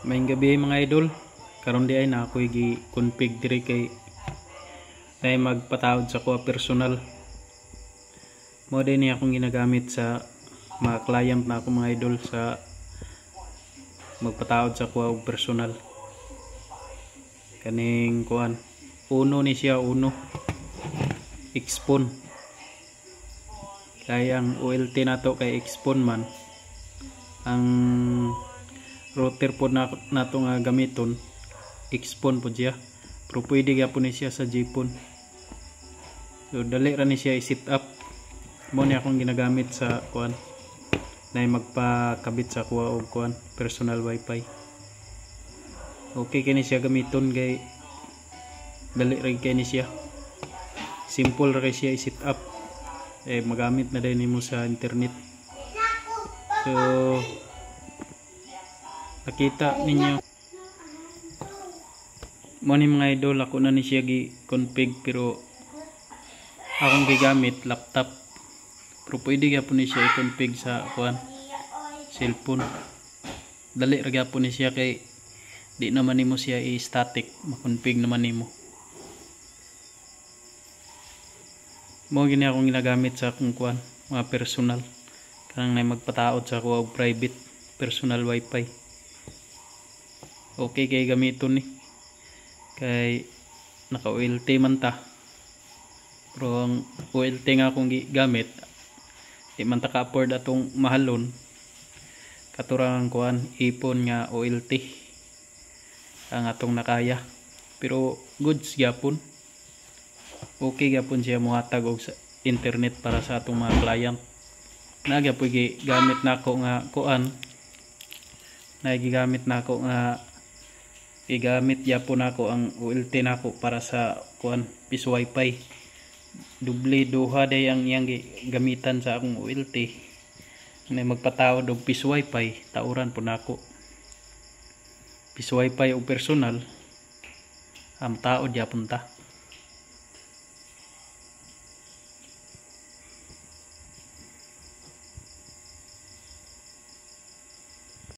Maayong gabi mga idol. Karon di ay na ako gi-config diri kay na magpatawad sa kuha personal. Mo din ni akong ginagamit sa mga client na ako mga idol sa magpatawad sa kuha og personal. Kaning kuan. Uno ni siya uno. Expon. Kaya ang OLT nato kay Expon man. Ang router po nato nga gamiton Expon po siya, pero pwede gyapon ni siya sa Jpon. So dali ra ni siya i-set up. Mo ni akong ginagamit sa kuan na magpakabit sa kuha og kuan personal wifi. Okay kini siya gamiton kay dali ra kini siya, simple ra siya i-set up. Magamit na din nimo sa internet. So nakita ninyo mo ni mga idol, ako na ni siya gi-config pero akong gigamit laptop, pero pwede gyapon ni siya i-config sa kuan cellphone. Dali ra gyapon ni siya kay di naman nimo siya i-static, ma-config naman nimo. Mo gini akong ginagamit sa akong kuan mga personal kanang na magpataod sa kuha og private personal wifi. Okay kay gamiton ni kay naka OLT man ta, pero ang OLT nga akong gigamit di man ta ka-afford atong mahalon katurang kuan ipon nga OLT ang atong nakaya, pero goods gyapon. Okay gyapon siya mohatag og sa internet para sa atong mga client. Nagyapon gigamit nako nga kuan, nagigamit nako nga igamit yapon nako ang OLT nako para sa kuan piece wifi. Duble duha day ang iyang gamitan sa akong OLT na magpatawad og piece wifi, tauran po nako piece wifi og personal am taod yapon ta.